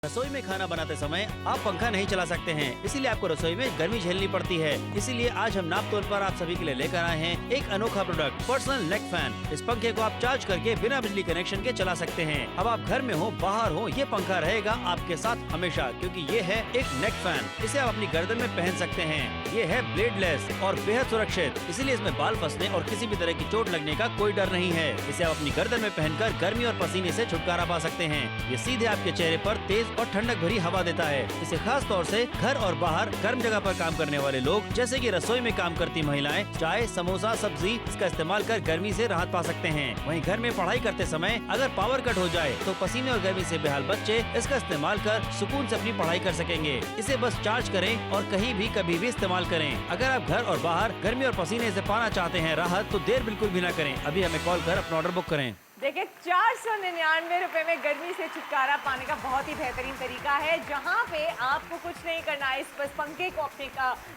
रसोई में खाना बनाते समय आप पंखा नहीं चला सकते हैं, इसीलिए आपको रसोई में गर्मी झेलनी पड़ती है। इसीलिए आज हम नाप तोल पर आप सभी के लिए लेकर आए हैं एक अनोखा प्रोडक्ट, पर्सनल नेक फैन। इस पंखे को आप चार्ज करके बिना बिजली कनेक्शन के चला सकते हैं। अब आप घर में हो बाहर हो, ये पंखा रहेगा आपके साथ हमेशा, क्योंकि ये है एक नेक फैन। इसे आप अपनी गर्दन में पहन सकते हैं। ये है ब्लेडलेस और बेहद सुरक्षित, इसीलिए इसमें बाल फंसने और किसी भी तरह की चोट लगने का कोई डर नहीं है। इसे आप अपनी गर्दन में पहनकर गर्मी और पसीने से छुटकारा पा सकते हैं। ये सीधे आपके चेहरे पर तेज और ठंडक भरी हवा देता है। इसे खास तौर से घर और बाहर गर्म जगह पर काम करने वाले लोग, जैसे कि रसोई में काम करती महिलाएं, चाय, समोसा, सब्जी, इसका इस्तेमाल कर गर्मी से राहत पा सकते हैं। वहीं घर में पढ़ाई करते समय अगर पावर कट हो जाए तो पसीने और गर्मी से बेहाल बच्चे इसका इस्तेमाल कर सुकून से अपनी पढ़ाई कर सकेंगे। इसे बस चार्ज करें और कहीं भी कभी भी इस्तेमाल करें। अगर आप घर और बाहर गर्मी और पसीने से पाना चाहते हैं राहत, तो देर बिल्कुल भी न करें। अभी हमें कॉल कर अपना ऑर्डर बुक करें। देखिए 499 रुपए में गर्मी से छुटकारा पाने का बहुत ही बेहतरीन तरीका है, जहां पे आपको कुछ नहीं करना है, इस बस पंखे को अपने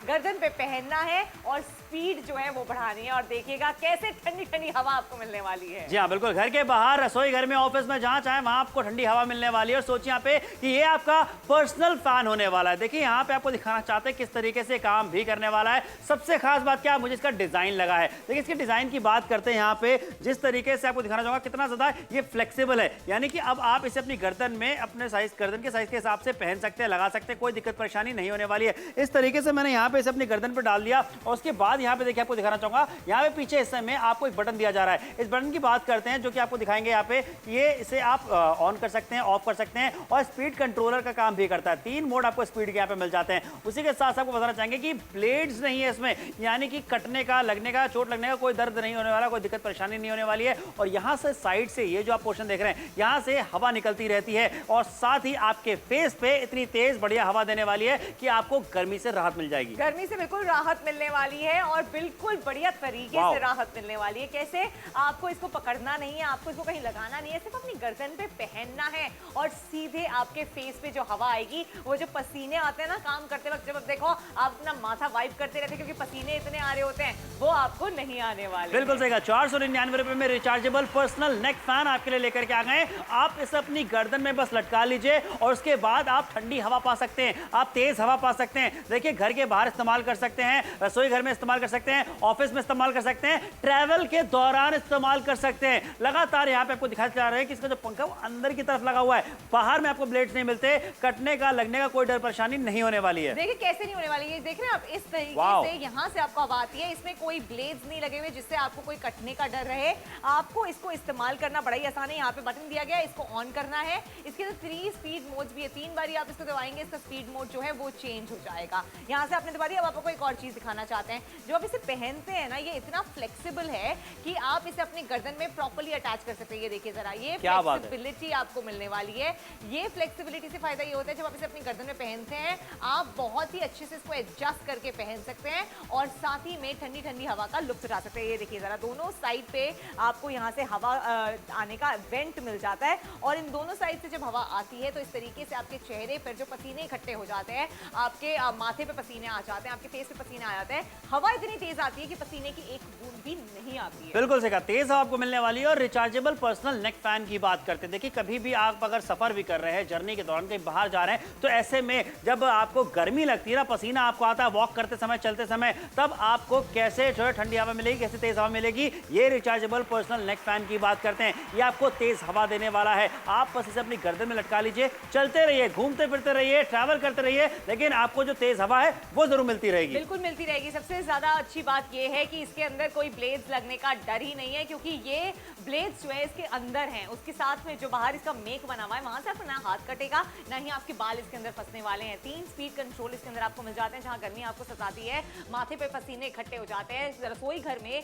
गर्दन पे पहनना है और स्पीड जो है वो बढ़ानी है। और देखिएगा कैसे ठंडी ठंडी हवा आपको मिलने वाली है। जी हाँ, बिल्कुल। घर के बाहर, रसोई घर में, ऑफिस में, जहाँ चाहे वहाँ आपको ठंडी हवा मिलने वाली है। और सोचिए यहाँ पे कि ये आपका पर्सनल फैन होने वाला है। देखिए यहाँ पे आपको दिखाना चाहते हैं किस तरीके से काम भी करने वाला है। सबसे खास बात क्या, मुझे इसका डिजाइन लगा है। देखिए इसके डिजाइन की बात करते हैं यहाँ पे, जिस तरीके से आपको दिखाना चाहूंगा कितना ज्यादा ये फ्लेक्सिबल है। यानी कि अब आप इसे अपनी गर्दन में अपने साइज, गर्दन के साइज के हिसाब से पहन सकते हैं, लगा सकते हैं, कोई दिक्कत परेशानी नहीं होने वाली है। इस तरीके से मैंने यहाँ पे इसे अपनी गर्दन पर डाल दिया और उसके बाद यहाँ पे देखिए आपको दिखाना चाहूंगा, यहाँ पे पीछे हिस्से में आपको एक बटन दिया जा रहा है। इस बटन की बात करते हैं जो कि आपको दिखाएंगे यहाँ पे। ये इसे आप ऑन कर सकते हैं, ऑफ कर सकते हैं और स्पीड कंट्रोलर का काम भी करता है। 3 मोड आपको स्पीड के यहाँ पे मिल जाते हैं। उसी के साथ आपको बताना चाहेंगे कि ब्लेड्स नहीं है इसमें, यानी कि कटने का, लगने का, चोट लगने का कोई दर्द नहीं होने वाला, कोई दिक्कत परेशानी नहीं होने वाली है। और यहाँ से साइड से ये जो आप पोर्शन देख रहे हैं, यहां से हवा निकलती रहती है और साथ ही आपके फेस पे इतनी तेज बढ़िया हवा देने वाली है कि आपको गर्मी से राहत मिल जाएगी। गर्मी से बिल्कुल राहत मिलने वाली है और बिल्कुल बढ़िया तरीके से राहत मिलने वाली है। कैसे, आपको इसको पकड़ना नहीं है, आपको इसको कहीं लगाना नहीं है, सिर्फ अपनी गर्दन पे पहनना है और सीधे आपके फेस पे जो हवा आएगी, वो जो पसीने आते हैं ना काम करते वक्त, जब देखो आप अपना माथा वाइप करते रहते हैं क्योंकि पसीने इतने आ रहे होते हैं, वो आपको नहीं आने वाले। बिल्कुल सही कहा। 499 रुपए में रिचार्जेबल पर्सनल नेक फैन आपके लिए लेकर के आ गए। आप इसे अपनी गर्दन में बस लटका लीजिए और उसके बाद आप ठंडी हवा पा सकते हैं, आप तेज हवा पा सकते हैं। देखिए घर के बाहर इस्तेमाल कर सकते हैं, रसोई घर में इस्तेमाल कर सकते हैं, ऑफिस में इस्तेमाल कर सकते हैं, ट्रैवल के दौरान इस्तेमाल कर सकते हैं। लगातार यहाँ पे आपको दिखाते जा रहे हैं कि इसका जो पंखा वो अंदर की तरफ लगा हुआ है, बाहर में आपको ब्लेड्स नहीं मिलते, कटने का, लगने का कोई डर परेशानी नहीं होने वाली है। देखिए कैसे नहीं होने वाली है, देख रहे हैं आप, इस तरीके से यहाँ से आपको हवा आती है, इसमें कोई ब्लेड्स नहीं लगे हुए जिससे आपको कोई कटने का डर रहे। आपको इसको इस्तेमाल करना बड़ा ही आसान है। यहाँ पे बटन दिया गया है, इसको ऑन करना है। इसके अंदर 3 स्पीड मोड्स भी है। 3 बार आप इसको दबाएंगे, इसका स्पीड मोड जो है वो चेंज हो जाएगा। यहाँ से आपने दबा दिया। अब आपको एक और चीज दिखाना चाहते हैं, जब आप इसे पहनते हैं ना, ये इतना फ्लेक्सिबल है कि आप इसे अपनी गर्दन में प्रॉपर्ली अटैच कर सकते हैं। ये देखिए जरा, ये फ्लेक्सिबिलिटी आपको मिलने वाली है। ये फ्लेक्सिबिलिटी से फायदा ये होता है, जब आप इसे अपनी गर्दन में पहनते हैं, आप बहुत ही अच्छे से इसको एडजस्ट करके पहन सकते हैं और साथ ही में ठंडी ठंडी हवा का लुत्फ उठा सकते हैं। ये देखिए जरा, दोनों साइड पे आपको यहाँ से हवा आने का वेंट मिल जाता है और इन दोनों साइड से जब हवा आती है तो इस तरीके से आपके चेहरे पर जो पसीने इकट्ठे हो जाते हैं, आपके माथे पे पसीने आ जाते हैं, आपके फेस पे पसीने आ जाते हैं। हवा इतनी तेज आती है कि पसीने की एक बूंद भी नहीं आती है। बिल्कुल सही कहा, तेज हवा आपको मिलने वाली है। और रिचार्जेबल पर्सनल नेक फैन की बात करते हैं, देखिए कभी भी आप अगर सफर भी कर रहे हैं, जर्नी के दौरान कहीं बाहर जा रहे हैं, तो ऐसे में जब आपको गर्मी लगती है ना, पसीना आपको आता है वॉक करते समय, चलते समय, तब आपको कैसे जो है ठंडी हवा मिलेगी, कैसे तेज हवा मिलेगी। ये रिचार्जेबल पर्सनल नेक फैन की बात करते हैं। ये आपको तेज हवा देने वाला है। आप बस इसे अपनी गर्दन में लटका लीजिए, चलते रहिए, घूमते फिरते रहिए, ट्रैवल करते रहिए, लेकिन आपको जो तेज हवा है वो जरूर मिलती रहेगी। बिल्कुल मिलती रहेगी। सबसे ज्यादा अच्छी बात यह है कि इसके अंदर कोई ब्लेड्स लगने का डर ही नहीं है, क्योंकि ये ब्लेड्स जो है इसके अंदर हैं। उसके साथ में जो बाहर इसका मेक बना हुआ है, वहां से आपको ना हाथ कटेगा, ना ही आपके बाल इसके अंदर फंसने वाले हैं। 3 स्पीड कंट्रोल इसके अंदर आपको मिल जाते हैं। जहां गर्मी आपको सताती है, माथे पे पसीने इकट्ठे हो जाते हैं, रसोई घर में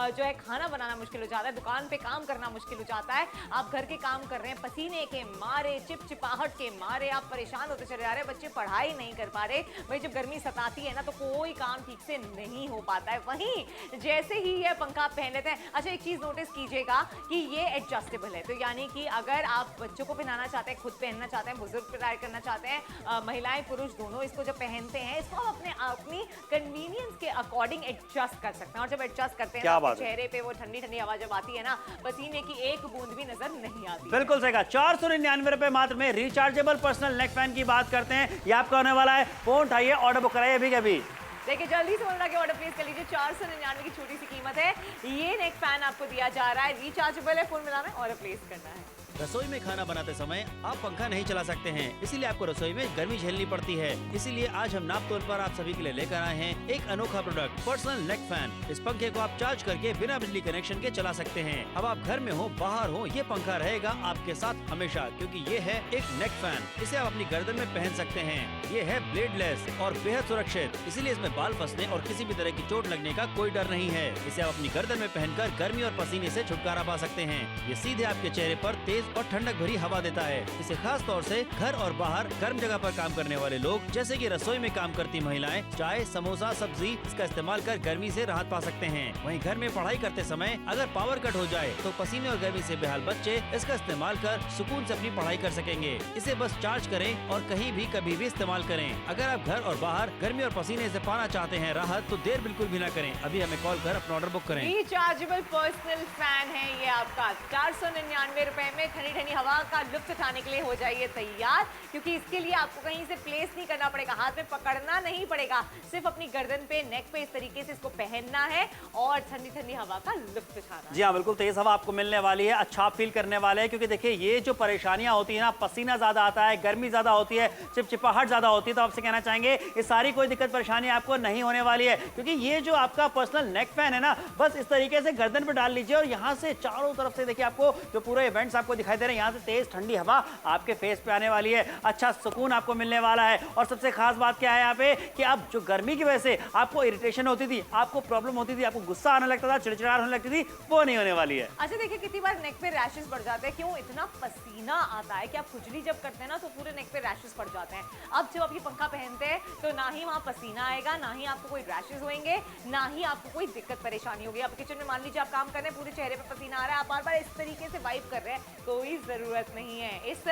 जो है खाना बनाना मुश्किल हो जाता है, दुकान पे काम करना मुश्किल हो जाता है, आप घर के काम कर रहे हैं, पसीने के मारे, चिपचिपाहट के मारे आप परेशान होते चले जा रहे हैं, बच्चे पढ़ाई नहीं कर पा रहे। भाई जब गर्मी सताती है ना, तो कोई काम ठीक से नहीं हो पाता है। वहीं जैसे ही ये पंखा आप पहन लेते हैं। अच्छा, एक चीज नोटिस कीजिएगा कि ये एडजस्टेबल है, तो यानी कि अगर आप बच्चों को पहनाना चाहते हैं, खुद पहनना चाहते हैं, बुजुर्ग ट्राई करना चाहते हैं, महिलाएं पुरुष दोनों इसको जब पहनते हैं, इसको आप अपनी कन्वीनियंस के अकॉर्डिंग एडजस्ट कर सकते हैं। और जब एडजस्ट करते हैं तो चेहरे पे वो ठंडी ठंडी हवा जब आती है ना, पसीने की एक बूंद भी नजर नहीं आती। बिल्कुल सही कहा। 499 रुपए मात्र में रिचार्जेबल पर्सनल नेक फैन की बात करते हैं, ये आपका होने वाला है। फोन उठाइए, ऑर्डर बुक कराइए अभी कभी। देखिए, जल्दी से बोलना कि ऑर्डर प्लेस कर लीजिए। 499 की छोटी सी कीमत है, ये नेक फैन आपको दिया जा रहा है, रिचार्जेबल है, फोन मिलाना है, ऑर्डर प्लेस करना है। रसोई में खाना बनाते समय आप पंखा नहीं चला सकते हैं, इसीलिए आपको रसोई में गर्मी झेलनी पड़ती है। इसीलिए आज हम नाप तोल पर आप सभी के लिए लेकर आए हैं एक अनोखा प्रोडक्ट, पर्सनल नेक फैन। इस पंखे को आप चार्ज करके बिना बिजली कनेक्शन के चला सकते हैं। अब आप घर में हो बाहर हो, ये पंखा रहेगा आपके साथ हमेशा, क्योंकि ये है एक नेक फैन। इसे आप अपनी गर्दन में पहन सकते हैं। ये है ब्लेडलेस और बेहद सुरक्षित, इसीलिए इसमें बाल फंसने और किसी भी तरह की चोट लगने का कोई डर नहीं है। इसे आप अपनी गर्दन में पहनकर गर्मी और पसीने से छुटकारा पा सकते हैं। ये सीधे आपके चेहरे पर तेज और ठंडक भरी हवा देता है। इसे खास तौर से घर और बाहर गर्म जगह पर काम करने वाले लोग, जैसे कि रसोई में काम करती महिलाएं, चाय, समोसा, सब्जी, इसका इस्तेमाल कर गर्मी से राहत पा सकते हैं। वहीं घर में पढ़ाई करते समय अगर पावर कट हो जाए तो पसीने और गर्मी से बेहाल बच्चे इसका इस्तेमाल कर सुकून से अपनी पढ़ाई कर सकेंगे। इसे बस चार्ज करें और कहीं भी कभी भी इस्तेमाल करें। अगर आप घर और बाहर गर्मी और पसीने से पाना चाहते हैं राहत, तो देर बिल्कुल भी न करें, अभी हमें कॉल कर अपना ऑर्डर बुक करें। रिचार्जेबल पर्सनल फैन है ये आपका, 499 रुपए में ठंडी ठंडी हवा का लुत्फ उठाने के लिए हो जाइए तैयार, क्योंकि इसके लिए आपको कहीं से प्लेस नहीं करना पड़ेगा, हाथ में पकड़ना नहीं पड़ेगा, सिर्फ अपनी गर्दन पे, नेक पे इस तरीके से इसको पहनना है और ठंडी ठंडी हवा का लुत्फ उठाना। जी हाँ, बिल्कुल तेज हवा आपको मिलने वाली है, अच्छा फील करने वाले हैं। क्योंकि देखिए, ये जो परेशानियां होती है ना, पसीना ज्यादा आता है, गर्मी ज्यादा होती है, चिपचिपाहट ज्यादा होती है, तो आपसे कहना चाहेंगे ये सारी कोई दिक्कत परेशानी आपको नहीं होने वाली है। क्योंकि ये जो आपका पर्सनल नेक फैन है ना, बस इस तरीके से गर्दन पे डाल लीजिए और यहाँ से चारों तरफ से देखिए, आपको जो पूरे इवेंट्स आपको दिखाई दे रहे हैं, यहाँ से तेज ठंडी हवा आपके फेस पे आने वाली है, अच्छा सुकून आपको मिलने वाला है। और सबसे खास बात क्या है यहाँ पे कि अब जो गर्मी की वजह से आपको इरिटेशन होती थी, आपको प्रॉब्लम होती थी, आपको गुस्सा आने लगता था, चिड़चिड़ाहट होने लगती थी, वो नहीं होने वाली है। अच्छा देखिए, कितनी बार नेक पे रैशेस बढ़ जाते हैं, क्यों? इतना पसीना आता है कि आप खुजली जब करते हैं ना तो पूरे नेक पे रैशेस पड़ जाते हैं। अब जब आप ये पंखा पहनते हैं तो ना ही वहाँ पसीना आएगा, ना ही आपको कोई रैशेस होंगे, ना ही आपको कोई दिक्कत परेशानी होगी। आप किचन में मान लीजिए आप काम कर रहे हैं, पूरे चेहरे पे पसीना आ रहा है, आप बार बार इस तरीके से वाइप कर रहे हैं, कोई जरूरत नहीं है। इस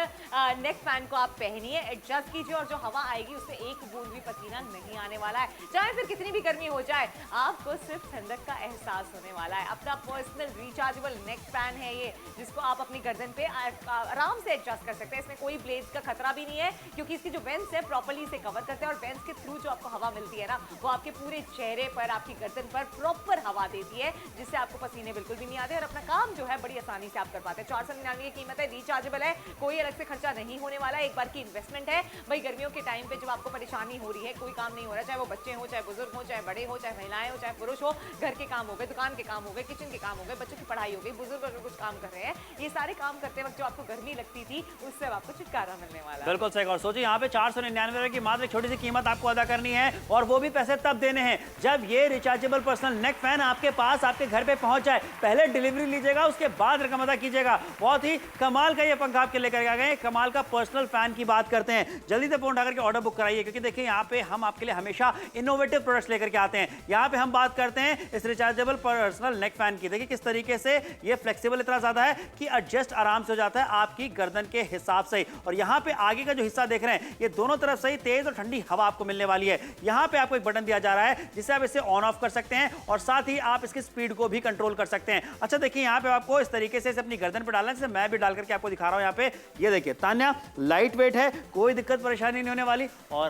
नेक फैन को आप पहनिए, एडजस्ट कीजिए और जो हवा आएगी उससे एक बूंद भी पसीना नहीं आने वाला है। चाहे फिर कितनी भी गर्मी हो जाए, आपको सिर्फ ठंडक का एहसास होने वाला है। अपना पर्सनल रिचार्जेबल नेक फैन है ये, जिसको आप अपनी गर्दन पे आराम से एडजस्ट कर सकते हैं। इसमें कोई ब्लेड्स का खतरा भी नहीं है, क्योंकि इसकी जो वेंट्स है प्रॉपर्ली इसे कवर करते हैं और वेंट्स के थ्रू जो आपको हवा मिलती है ना, वो आपके पूरे चेहरे पर, आपकी गर्दन पर प्रॉपर हवा देती है, जिससे आपको पसीने बिल्कुल भी नहीं आते और अपना काम जो है बड़ी आसानी से आप कर पाते हैं। 499 की कीमत है, रिचार्जेबल है, कोई अलग से खर्चा नहीं होने वाला है, एक बार की इन्वेस्टमेंट है। भाई गर्मियों के टाइम पे जब आपको परेशानी हो रही है, कोई काम नहीं हो रहा, चाहे वो बच्चे हो, चाहे बुजुर्ग हो, चाहे बड़े हो, चाहे महिलाएं हो, चाहे पुरुष हो, घर के काम हो गए, दुकान के काम हो गए, किचन के काम हो गए, बच्चों की पढ़ाई हो गई, बुजुर्ग अगर कुछ काम कर रहे हैं, ये सारे काम करते वक्त जो आपको गर्मी लगती थी, उससे आपको छुटकारा मिलने वाला है। बिल्कुल सही। और सोचिए, यहाँ पे 499 रुपए की मात्र एक छोटी सी कीमत आपको अदा करनी है, और वो भी पैसे तब देने हैं जब ये रिचार्जेबल पर्सनल नेक फैन आपके पास, आपके घर पे पहुंच जाए। पहले डिलीवरी लीजिएगा, उसके बाद रकम अदा कीजिएगा। बहुत ही कमाल का ये पंखा आपके लेकर आ गए, कमाल का पर्सनल फैन की बात करते हैं। जल्दी से फोन उठाकर के ऑर्डर बुक कराइए, क्योंकि देखिए यहाँ पे हम आपके लिए हमेशा इनोवेटिव प्रोडक्ट्स लेकर के आते हैं। यहाँ पे हम बात करते हैं इस रिचार्जेबल पर्सनल नेक फैन की। देखिए किस तरीके से ये फ्लेक्सिबल इतना ज्यादा है कि एडजस्ट आराम से हो जाता है आपकी गर्दन के हिसाब से। और यहाँ पे आगे का जो हिस्सा देख रहे हैं, ये दोनों तरफ से ही तेज और ठंडी हवा आपको मिलने वाली है। यहाँ पे आपको एक बटन दिया जा रहा है जिससे आप इसे ऑन ऑफ कर सकते हैं और साथ ही आप इसकी स्पीड को भी कंट्रोल कर सकते हैं। अच्छा देखिए, यहाँ पे आपको इस तरीके से इसे अपनी गर्दन पे डालना है, जैसे मैं भी डाल करके आपको दिखा रहा हूँ। यहाँ पे ये देखिए तान्या, लाइट वेट है, कोई दिक्कत परेशानी नहीं होने वाली। और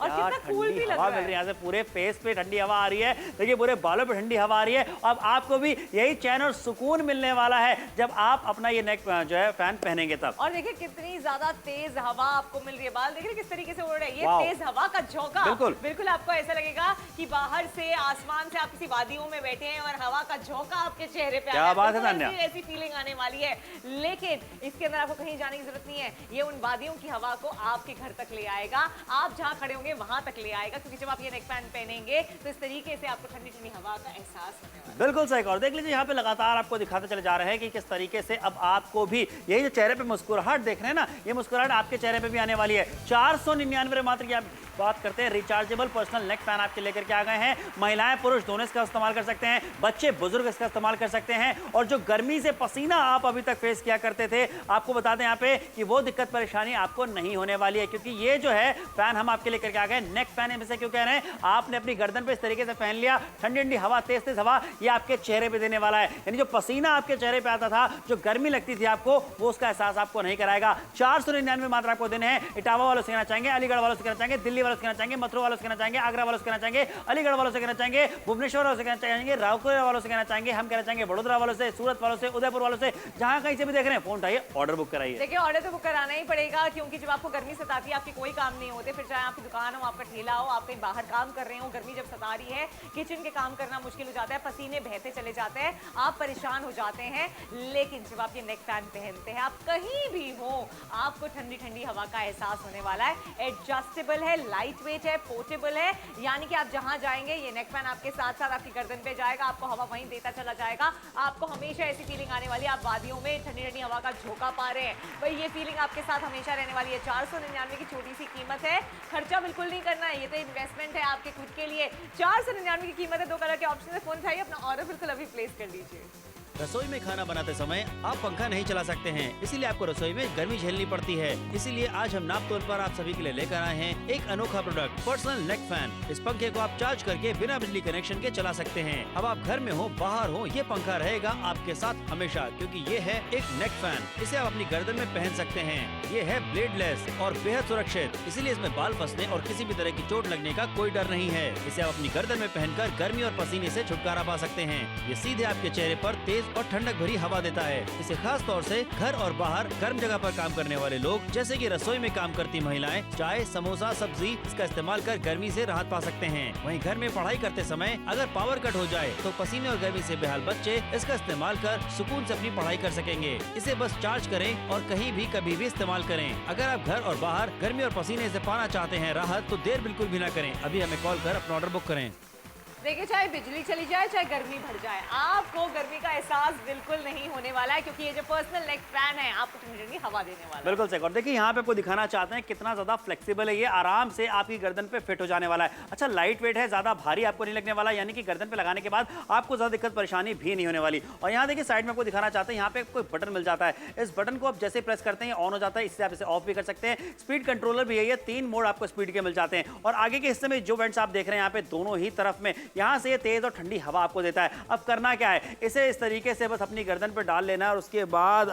क्या ठंडी हवा मिल रही है, यहाँ से पूरे फेस पे ठंडी हवा आ रही है, देखिए पूरे बालों पे ठंडी हवा आ रही है। अब आपको भी यही चैन और सुकून मिलने वाला है जब आप अपना ये नेक जो है फैन पहनेंगे तब। और देखिए कितनी ज्यादा तेज हवा आपको मिल रही है, बाल देखिए किस तरीके से उड़ रहे हैं। ये तेज हवा का झोंका बिल्कुल आपको ऐसा लगेगा कि बाहर से आसमान से आप किसी वादियों में बैठे हैं और हवा का झोंका आपके चेहरे पे क्या बात है तान्या, ऐसी फीलिंग आने वाली है। लेकिन इसके अंदर आपको कहीं जाने की जरूरत नहीं है, ये उन वादियों की हवा को आपके घर तक ले आएगा, आप जहां खड़े होंगे वहां तक ले आएगा, क्योंकि जब आप ये नेक फैन पहनेंगे तो इस तरीके से आपको ठंडी ठंडी हवा का एहसास होने वाला है। बिल्कुल सही। और देख लीजिए, यहाँ पे लगातार आपको दिखाते चले जा रहे हैं कि किस तरीके से अब आपको भी यही जो चेहरे पे मुस्कुराहट देख रहे हैं ना, ये मुस्कुराहट आपके चेहरे पे भी आने वाली है। 499 मात्र की आप बात करते हैं रिचार्जेबल पर्सनल नेक फैन आपके लेकर के आ गए हैं। महिलाएं पुरुष दोनों इसका इस्तेमाल कर सकते हैं, बच्चे बुजुर्ग इसका इस्तेमाल कर सकते हैं। और जो गर्मी से पसीना आप अभी तक फेस किया करते थे, आपको बता दें यहाँ पे कि वो दिक्कत परेशानी आपको नहीं होने वाली है, क्योंकि ये जो है फैन हम आपके लेकर के आ गए नेक फैन। इसे क्यों कह रहे हैं, आपने अपनी गर्दन पे इस तरीके से पहन लिया, ठंडी ठंडी हवा, तेज तेज हवा ये आपके चेहरे पे देने वाला है। यानी जो पसीना आपके चेहरे पे आता था, जो गर्मी लगती थी आपको, वो उसका एहसास आपको नहीं कराएगा। 499 मात्र आपको देने हैं। इटावा वालों से कहना चाहेंगे, अलीगढ़ वालों से कहना चाहेंगे, दिल्ली वालों से कहना चाहेंगे, मथुरा वालों से कहना चाहेंगे, आगरा वालों से कहना चाहेंगे, अलीगढ़ वालों से कहना चाहेंगे, भुवनेश्वर वालों से कहना चाहेंगे, राउरकेला वालों से कहना चाहेंगे, हम कहना चाहेंगे बड़ोदरा वालों से, सूरत वालों से, उदयपुर वालों से, जहां कहीं से भी देख रहे हैं, फोन उठाइए, ऑर्डर बुक कराइए। देखिए ऑर्डर तो बुक कराना ही पड़ेगा, क्योंकि जब आपको गर्मी सताती है, आपके कोई काम नहीं होते, फिर चाहे आपकी दुकान हो, आपका ठेला हो, आप कहीं बाहर काम कर रहे हो, गर्मी जब सता रही है, किचन के काम करना मुश्किल हो जाता है, पसीने बहते चले जाते हैं, आप परेशान हो जाते हैं। लेकिन जब आप ये नेक फैन पहनते हैं, आप कहीं भी हो, आपको ठंडी ठंडी हवा का एहसास होने वाला है। एडजस्टेबल है, लाइट वेट है, पोर्टेबल है, यानी कि आप जहां जाएंगे ये नेक फैन आपके साथ साथ आपकी गर्दन पे जाएगा, आपको हवा वहीं देता चला जाएगा। आपको हमेशा ऐसी फीलिंग आने वाली है, आप वादियों में ठंडी ठंडी हवा का झोंका पा रहे हैं, भाई ये फीलिंग आपके साथ हमेशा रहने वाली है। 499 की छोटी सी कीमत है, खर्चा बिल्कुल नहीं करना है, ये तो इन्वेस्टमेंट है आपके खुद के लिए। 499 की कीमत है, 2 कलर के ऑप्शन है। फोन उठाइए, अपना ऑर्डर बिल्कुल अभी प्लेस कर लीजिए। रसोई में खाना बनाते समय आप पंखा नहीं चला सकते हैं, इसीलिए आपको रसोई में गर्मी झेलनी पड़ती है। इसीलिए आज हम नाप तोल पर आप सभी के लिए लेकर आए हैं एक अनोखा प्रोडक्ट, पर्सनल नेक फैन। इस पंखे को आप चार्ज करके बिना बिजली कनेक्शन के चला सकते हैं। अब आप घर में हो, बाहर हो, ये पंखा रहेगा आपके साथ हमेशा, क्योंकि ये है एक नेक फैन। इसे आप अपनी गर्दन में पहन सकते हैं। ये है ब्लेडलेस और बेहद सुरक्षित, इसीलिए इसमें बाल फंसने और किसी भी तरह की चोट लगने का कोई डर नहीं है। इसे आप अपनी गर्दन में पहनकर गर्मी और पसीने से छुटकारा पा सकते हैं। ये सीधे आपके चेहरे पर तेज और ठंडक भरी हवा देता है। इसे खास तौर से घर और बाहर गर्म जगह पर काम करने वाले लोग, जैसे कि रसोई में काम करती महिलाएं, चाय, समोसा, सब्जी, इसका इस्तेमाल कर गर्मी से राहत पा सकते हैं। वहीं घर में पढ़ाई करते समय अगर पावर कट हो जाए तो पसीने और गर्मी से बेहाल बच्चे इसका इस्तेमाल कर सुकून से अपनी पढ़ाई कर सकेंगे। इसे बस चार्ज करें और कहीं भी कभी भी इस्तेमाल करें। अगर आप घर और बाहर गर्मी और पसीने से पाना चाहते हैं राहत, तो देर बिल्कुल भी न करें, अभी हमें कॉल कर अपना ऑर्डर बुक करें। देखिए चाहे बिजली चली जाए, चाहे गर्मी बढ़ जाए, आपको गर्मी का एहसास बिल्कुल नहीं होने वाला है, क्योंकि ये जो पर्सनल नेक फैन है आपको ठंडी ठंडी हवा देने वाला है। बिल्कुल सही। और देखिए यहाँ पे आपको दिखाना चाहते हैं कितना ज्यादा फ्लेक्सिबल है, ये आराम से आपकी गर्दन पे फिट हो जाने वाला है। अच्छा लाइट वेट है, ज्यादा भारी आपको नहीं लगने वाला, यानी कि गर्दन पे लगाने के बाद आपको ज्यादा दिक्कत परेशानी भी नहीं होने वाली। और यहाँ देखिए साइड में आपको दिखाना चाहते हैं, यहाँ पे कोई बटन मिल जाता है, इस बटन को आप जैसे प्रेस करते हैं ऑन हो जाता है, इससे आप इसे ऑफ भी कर सकते हैं। स्पीड कंट्रोलर भी है, ये 3 मोड आपको स्पीड के मिल जाते हैं। और आगे के हिस्से में जो वेंट्स आप देख रहे हैं यहाँ पे दोनों ही तरफ में, यहाँ से ये तेज और ठंडी हवा आपको देता है। अब करना क्या है, इसे इस तरीके से बस अपनी गर्दन पर डाल लेना और उसके बाद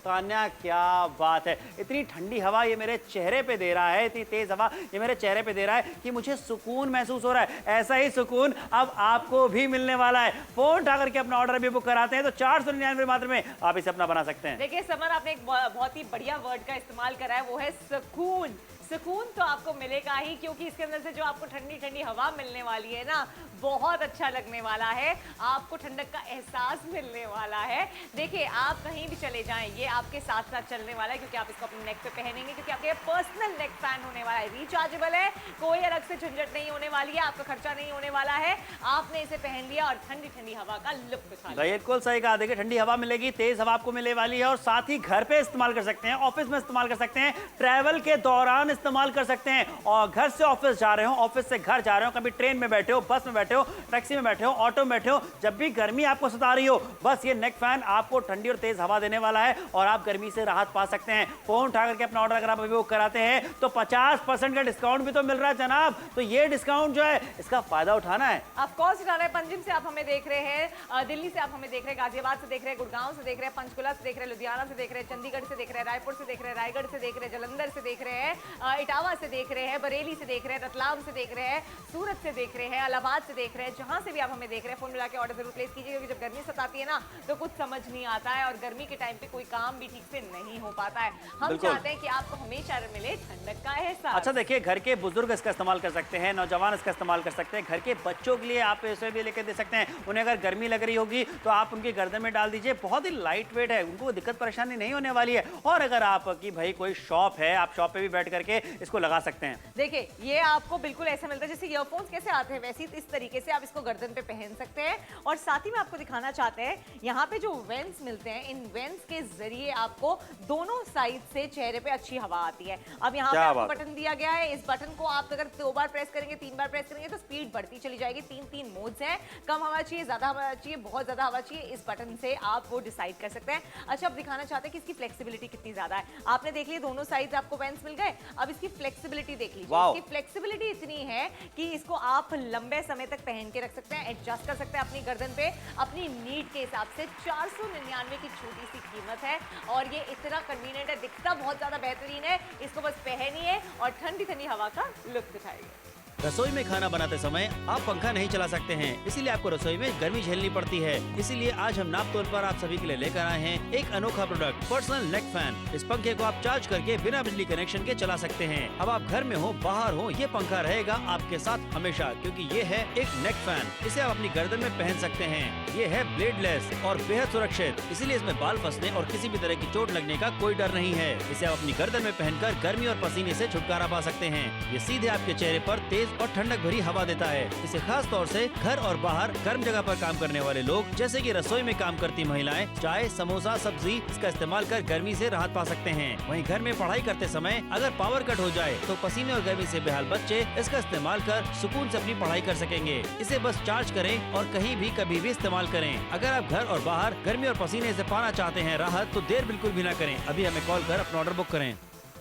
तान्या क्या बात है, इतनी ठंडी हवा ये मेरे चेहरे पे दे रहा है, इतनी तेज हवा ये मेरे चेहरे पे दे रहा है कि मुझे सुकून महसूस हो रहा है। ऐसा ही सुकून अब आपको भी मिलने वाला है। फोन उठा करके अपना ऑर्डर भी बुक कराते हैं तो 499 मात्र में आप इसे अपना बना सकते हैं। देखिए समर, आपने एक बहुत ही बढ़िया वर्ड का इस्तेमाल करा है, वो है सुकून। सुकून तो आपको मिलेगा ही, क्योंकि इसके अंदर से जो आपको ठंडी ठंडी हवा मिलने वाली है ना, बहुत अच्छा लगने वाला है, आपको ठंडक का एहसास मिलने वाला है। देखिए आप कहीं भी चले जाएं, ये आपके साथ साथ चलने वाला है, क्योंकि आप इसको अपने नेक पे पहनेंगे, क्योंकि आपके पर्सनल नेक फैन होने वाला है, रिचार्जेबल है, कोई अलग से झंझट नहीं होने वाली है, आपका खर्चा नहीं होने वाला है। आपने इसे पहन लिया और ठंडी ठंडी हवा का लुत्फ उठा लिया। बिल्कुल सही कहा। देखिए ठंडी हवा मिलेगी, तेज हवा आपको मिलने वाली है, और साथ ही घर पे इस्तेमाल कर सकते हैं, ऑफिस में इस्तेमाल कर सकते हैं, ट्रैवल के दौरान इस्तेमाल कर सकते हैं। और घर से ऑफिस जा रहे हो, ऑफिस से घर जा रहे हो, कभी ट्रेन में बैठे हो, बस में बैठे हो, टैक्सी में बैठे हो, ऑटो में बैठे हो, जब भी गर्मी आपको सता रही हो, बस ये नेक फैन आपको ठंडी और तेज हवा देने वाला है और आप गर्मी से राहत पा सकते हैं। फोन उठा करके अपना ऑर्डर अगर आप अभी बुक कराते हैं तो 50% का डिस्काउंट भी तो मिल रहा है जनाब। तो ये डिस्काउंट जो है इसका फायदा उठाना है। ऑफ कोर्स उठाना है। पंजिम से आप हमें देख रहे हैं, दिल्ली से आप हमें देख रहे हैं, गाजियाबाद से देख रहे हैं, गुड़गांव से देख रहे हैं, पंचकुला से देख रहे हैं, लुधियाना से देख रहे हैं, चंडीगढ़ से देख रहे हैं, रायपुर से देख रहे हैं, रायगढ़ से देख रहे हैं, जलंधर से देख रहे हैं, इटावा से देख रहे हैं, बरेली से देख रहे हैं, रतलाम से देख रहे हैं, सूरत से देख रहे हैं, इलाहाबाद से देख रहे हैं, जहां से भी आप हमें देख रहे हैं, फोन मिला के ऑर्डर जरूर प्लेस कीजिए, क्योंकि जब गर्मी सताती है ना तो कुछ समझ नहीं आता है और गर्मी के टाइम पे कोई काम भी ठीक से नहीं हो पाता है। हम चाहते हैं कि आपको हमेशा मिले ठंडक का एहसास। अच्छा देखिए, घर के बुजुर्ग इसका इस्तेमाल कर सकते हैं, नौजवान इसका इस्तेमाल कर सकते हैं, घर के बच्चों के लिए आप इसे भी लेकर दे सकते हैं। उन्हें अगर गर्मी लग रही होगी तो आप उनकी गर्दन में डाल दीजिए, बहुत ही लाइट वेट है, उनको दिक्कत परेशानी नहीं होने वाली है। और अगर आपकी भाई कोई शॉप है, आप शॉप पे भी बैठ करके इसको लगा सकते हैं। देखिए ये आपको बिल्कुल ऐसा मिलता है जैसे ईयरफोन्स कैसे आते हैं, वैसे इस तरीके तरीके से आप इसको गर्दन पे पहन सकते हैं। और साथ ही में आपको दिखाना चाहते हैं यहाँ पे जो वेंट्स मिलते हैं, इन वेंट्स के जरिए आपको दोनों साइड से चेहरे पे अच्छी हवा आती है। अब यहाँ पे आपको बटन दिया गया है, इस बटन को आप अगर 2 बार प्रेस करेंगे, 3 बार प्रेस करेंगे तो स्पीड बढ़ती चली जाएगी। 3 मोड्स हैं, कम हवा चाहिए, ज्यादा हवा चाहिए, बहुत ज्यादा हवा चाहिए, इस बटन से आप वो डिसाइड कर सकते हैं। अच्छा, अब दिखाना चाहते हैं कि इसकी फ्लेक्सिबिलिटी कितनी ज्यादा है। आपने देख लिया दोनों साइड आपको वेंट्स मिल गए, अब इसकी फ्लेक्सिबिलिटी देख लीजिए। इसकी फ्लेक्सिबिलिटी इतनी है कि इसको आप लंबे समय तक पहन के रख सकते हैं, एडजस्ट कर सकते हैं अपनी गर्दन पे अपनी नीड के हिसाब से। 499 की छोटी सी कीमत है और ये इतना कन्वीनियंट है, दिखता बहुत ज्यादा बेहतरीन है। इसको बस पहनिए और ठंडी ठंडी हवा का लुत्फ उठाइए। रसोई में खाना बनाते समय आप पंखा नहीं चला सकते हैं, इसीलिए आपको रसोई में गर्मी झेलनी पड़ती है। इसीलिए आज हम नाप तोल पर आप सभी के लिए लेकर आए हैं एक अनोखा प्रोडक्ट, पर्सनल नेक फैन। इस पंखे को आप चार्ज करके बिना बिजली कनेक्शन के चला सकते हैं। अब आप घर में हो, बाहर हो, ये पंखा रहेगा आपके साथ हमेशा, क्योंकि ये है एक नेक फैन। इसे आप अपनी गर्दन में पहन सकते हैं। ये है ब्लेडलेस और बेहद सुरक्षित, इसीलिए इसमें बाल फंसने और किसी भी तरह की चोट लगने का कोई डर नहीं है। इसे आप अपनी गर्दन में पहनकर गर्मी और पसीने से छुटकारा पा सकते हैं। ये सीधे आपके चेहरे पर तेज और ठंडक भरी हवा देता है। इसे खास तौर से घर और बाहर गर्म जगह पर काम करने वाले लोग, जैसे कि रसोई में काम करती महिलाएं, चाय, समोसा, सब्जी, इसका इस्तेमाल कर गर्मी से राहत पा सकते हैं। वहीं घर में पढ़ाई करते समय अगर पावर कट हो जाए तो पसीने और गर्मी से बेहाल बच्चे इसका इस्तेमाल कर सुकून से अपनी पढ़ाई कर सकेंगे। इसे बस चार्ज करें और कहीं भी कभी भी इस्तेमाल करें। अगर आप घर और बाहर गर्मी और पसीने से पाना चाहते हैं राहत, तो देर बिल्कुल भी न करें, अभी हमें कॉल कर अपना ऑर्डर बुक करें।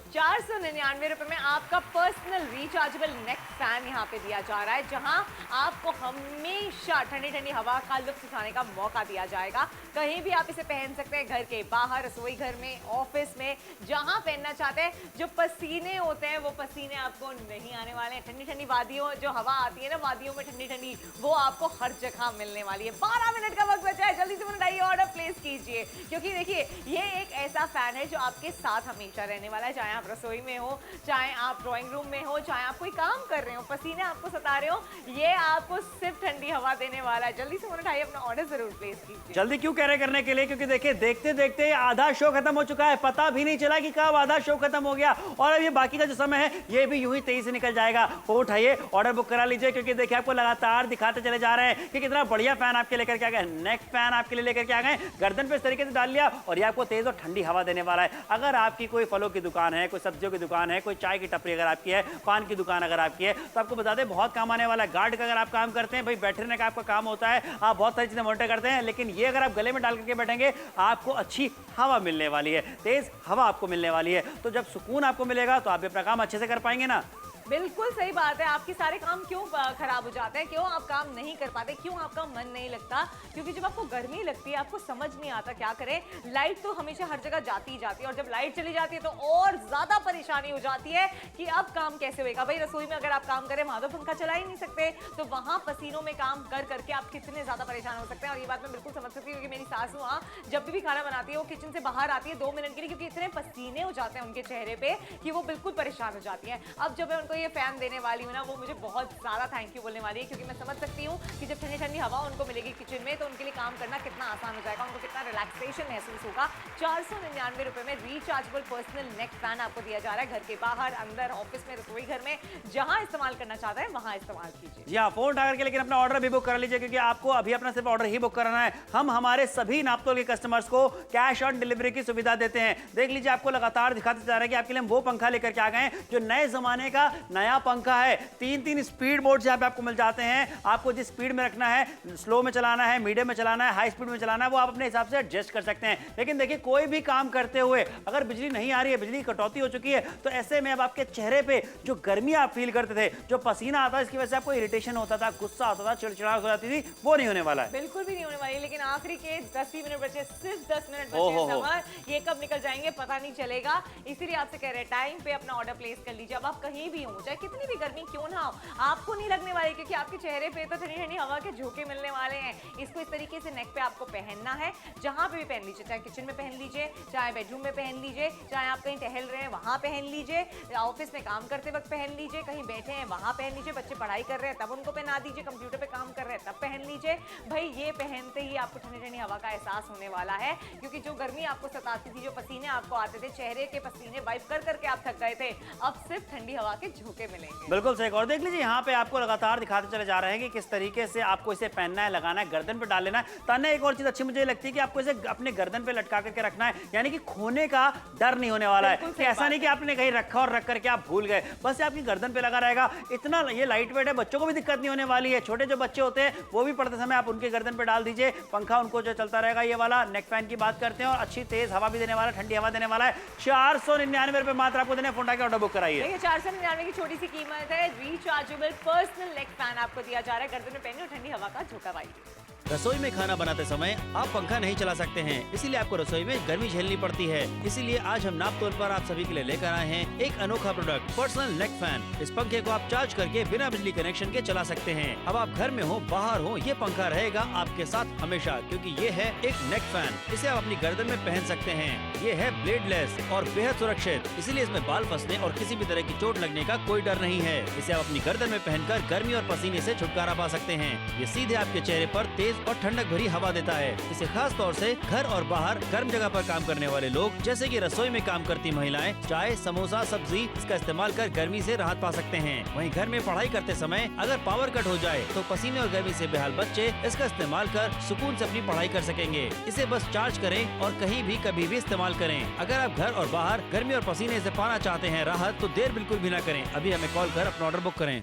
499 रुपए में आपका पर्सनल रिचार्जेबल नेक फैन यहाँ पे दिया जा रहा है, जहां आपको हमेशा ठंडी ठंडी हवा का लुत्फ उठाने का मौका दिया जाएगा। कहीं भी आप इसे पहन सकते हैं, घर के बाहर, रसोई घर में, ऑफिस में, जहां पहनना चाहते हैं। जो पसीने होते हैं वो पसीने आपको नहीं आने वाले हैं। ठंडी ठंडी वादियों, जो हवा आती है ना वादियों में ठंडी ठंडी, वो आपको हर जगह मिलने वाली है। 12 मिनट का वक्त बचा है, जल्दी से बनाइए, ऑर्डर प्लेस कीजिए, क्योंकि देखिए ये एक ऐसा फैन है जो आपके साथ हमेशा रहने वाला है। चाहे आप रसोई में हो, चाहे आप ड्राइंग रूम में हो, चाहे आप कोई काम कर रहे हो, पसीने आपको सता रहे हो, ये आपको सिर्फ ठंडी हवा देने वाला है। जल्दी से उठाइए, अपना ऑर्डर जरूर प्लेस कीजिए। जल्दी क्यों कह रहे करने के लिए, क्योंकि देखिए देखते देखते आधा शो खत्म हो चुका है, पता भी नहीं चला कि कब आधा शो खत्म हो गया और अब ये बाकी का जो समय है ये भी यूं ही तेजी से निकल जाएगा। वो उठाइए, ऑर्डर बुक करा लीजिए, क्योंकि देखिए आपको लगातार दिखाते चले जा रहे हैं कि कितना बढ़िया फैन आपके लेकर के आ गए। नेक फैन आपके लिए लेकर के आ गए, गर्दन पे इस तरीके से डाल लिया और ये आपको तेज और ठंडी हवा देने वाला है। अगर आपकी कोई फलों की दुकान है, कोई सब्जियों की दुकान है, कोई चाय की टपरी अगर आपकी है, पान की दुकान अगर आपकी है, तो आपको बता दें बहुत काम आने वाला है। गार्ड का अगर आप काम करते हैं, भाई बैठने का आपका काम होता है, आप बहुत सारी चीजें मॉनिटर करते हैं, लेकिन ये अगर आप गले में डाल करके बैठेंगे आपको अच्छी हवा मिलने वाली है, तेज हवा आपको मिलने वाली है। तो जब सुकून आपको मिलेगा तो आप भी अपना काम अच्छे से कर पाएंगे ना। बिल्कुल सही बात है। आपके सारे काम क्यों खराब हो जाते हैं, क्यों आप काम नहीं कर पाते, क्यों आपका मन नहीं लगता? क्योंकि जब आपको गर्मी लगती है आपको समझ नहीं आता क्या करें। लाइट तो हमेशा हर जगह जाती ही जाती है और जब लाइट चली जाती है तो और ज्यादा परेशानी हो जाती है कि अब काम कैसे होगा। भाई रसोई में अगर आप काम करें वहां तो पंखा चला ही नहीं सकते, तो वहां पसीनों में काम कर करके आप कितने ज्यादा परेशान हो सकते हैं। और ये बात मैं बिल्कुल समझ सकती हूँ, क्योंकि मेरी सासू जब भी खाना बनाती है वो किचन से बाहर आती है 2 मिनट के लिए, क्योंकि इतने पसीने हो जाते हैं उनके चेहरे पे कि वो बिल्कुल परेशान हो जाती है। अब जब मैं उनको ये फैन देने वाली हूं ना, वो मुझे बहुत ज्यादा थैंक यू बोलने वाली है, क्योंकि मैं समझ सकती हूँ कि जब ठंडी ठंडी हवा उनको मिलेगी किचन में तो उनके लिए काम करना कितना आसान हो जाएगा, उनको कितना रिलैक्सेशन महसूस होगा। 499 रुपए में रिचार्जेबल पर्सनल नेक फैन आपको दिया जा रहा है। घर के बाहर, अंदर, ऑफिस में, रसोई घर में, जहां इस्तेमाल करना चाहता है वहां इस्तेमाल कीजिए। जी हाँ, फोन उठा करके लेकिन अपना ऑर्डर भी बुक कर लीजिए, क्योंकि आपको अभी अपना सिर्फ ऑर्डर ही बुक कराना है। हम हमारे सभी नापतोल के कस्टमर्स को कैश ऑन डिलीवरी की सुविधा देते हैं। देख लीजिए, आपको लगातार दिखाते जा रहे हैं कि आपके लिए हम वो पंखा लेकर के आ गए हैं जो नए जमाने का नया पंखा है। 3 स्पीड मोड यहाँ पे आपको मिल जाते हैं। आपको जिस स्पीड में रखना है, स्लो में चलाना है, मीडियम में चलाना है, हाई स्पीड में चलाना है, वो आप अपने हिसाब से एडजस्ट कर सकते हैं। लेकिन देखिए, कोई भी काम करते हुए अगर बिजली नहीं आ रही है, बिजली कटौती हो चुकी है, तो ऐसे में अब आपके चेहरे पे जो गर्मी आप फील करते थे, जो पसीना आता है, इसकी वजह से आपको इरिटेशन होता था, गुस्सा होता था, चिड़चिड़ाहट हो जाती थी, वो नहीं होने वाला है। बिल्कुल भी नहीं होने वाली। लेकिन आखिरी के 10 ही मिनट बचे, सिर्फ 10 मिनट बचे समर, ये कब निकल जाएंगे पता नहीं चलेगा। इसीलिए आपसे कह रहे हैं टाइम पे अपना ऑर्डर प्लेस कर लीजिए। अब आप कहीं भी हो, चाहे कितनी भी गर्मी क्यों ना हो, आपको नहीं लगने वाली, क्योंकि आपके चेहरे पे तो ठंडी ठंडी हवा के झोंके मिलने वाले हैं। इसको इस तरीके से नेक पे आपको पहनना है, जहां पे भी पहन लीजिए, चाहे किचन में पहन लीजिए, चाहे बेडरूम में पहन लीजिए, चाहे आप कहीं टहल रहे हैं वहां पहन लीजिए, ऑफिस में काम करते वक्त पहन लीजिए, कहीं बैठे हैं वहां पहन लीजिए, बच्चे पढ़ाई कर रहे हैं तब उनको पहना दीजिए, कंप्यूटर पे काम कर रहे हैं तब पहन लीजिए। भाई ये पहनते ही आपको ठंडी ठंडी हवा का एहसास होने वाला है, क्योंकि जो गर्मी आपको सताती थी, जो पसीने आपको आते थे, चेहरे के पसीने वाइप कर करके आप थक गए थे, अब सिर्फ ठंडी हवा के झोंके मिलेंगे। बिल्कुल सही। और देख लीजिए यहाँ पे आपको लगातार दिखाते चले जा रहे हैं कि किस तरीके से आपको इसे पहनना है, लगाना है, गर्दन पे डाल लेना है। तान्या, एक और चीज अच्छी मुझे लगती है कि आपको इसे अपने गर्दन पे लटका करके रखना है, यानी कि खोने का डर नहीं होने वाला है, कि ऐसा नहीं कि आपने कहीं रखा और रख करके आप भूल गए, बस आपकी गर्दन पे लगा रहेगा। इतना ये लाइट वेट है, बच्चों को भी दिक्कत नहीं होने वाली है। छोटे जो बच्चे होते हैं वो भी पढ़ते समय आप उनके गर्दन पे डाल दीजिए, पंखा उनको जो चलता रहेगा ये वाला। नेक फैन की बात करते हैं और अच्छी तेज हवा भी देने वाला, ठंडी हवा देने वाला है। 499 रुपए मात्र आपको देने, फोन आके ऑर्डर बुक कराइए। देखिए 499 की छोटी सी कीमत है, रिचार्जेबल पर्सनल नेक फैन आपको दिया जा रहा है, गर्दन में पहनिए और ठंडी हवा का झोंका पाइए। रसोई में खाना बनाते समय आप पंखा नहीं चला सकते हैं, इसीलिए आपको रसोई में गर्मी झेलनी पड़ती है। इसीलिए आज हम नाप तोल पर आप सभी के लिए लेकर आए हैं एक अनोखा प्रोडक्ट, पर्सनल नेक फैन। इस पंखे को आप चार्ज करके बिना बिजली कनेक्शन के चला सकते हैं। अब आप घर में हो बाहर हो, ये पंखा रहेगा आपके साथ हमेशा, क्योंकि ये है एक नेक फैन। इसे आप अपनी गर्दन में पहन सकते हैं। ये है ब्लेडलेस और बेहद सुरक्षित, इसीलिए इसमें बाल फंसने और किसी भी तरह की चोट लगने का कोई डर नहीं है। इसे आप अपनी गर्दन में पहनकर गर्मी और पसीने से छुटकारा पा सकते हैं। ये सीधे आपके चेहरे पर तेज और ठंडक भरी हवा देता है। इसे खास तौर से घर और बाहर गर्म जगह पर काम करने वाले लोग, जैसे कि रसोई में काम करती महिलाएं, चाय, समोसा, सब्जी, इसका इस्तेमाल कर गर्मी से राहत पा सकते हैं। वहीं घर में पढ़ाई करते समय अगर पावर कट हो जाए तो पसीने और गर्मी से बेहाल बच्चे इसका इस्तेमाल कर सुकून से अपनी पढ़ाई कर सकेंगे। इसे बस चार्ज करें और कहीं भी कभी भी इस्तेमाल करें। अगर आप घर और बाहर गर्मी और पसीने से पाना चाहते हैं राहत, तो देर बिल्कुल भी न करें, अभी हमें कॉल कर अपना ऑर्डर बुक करें।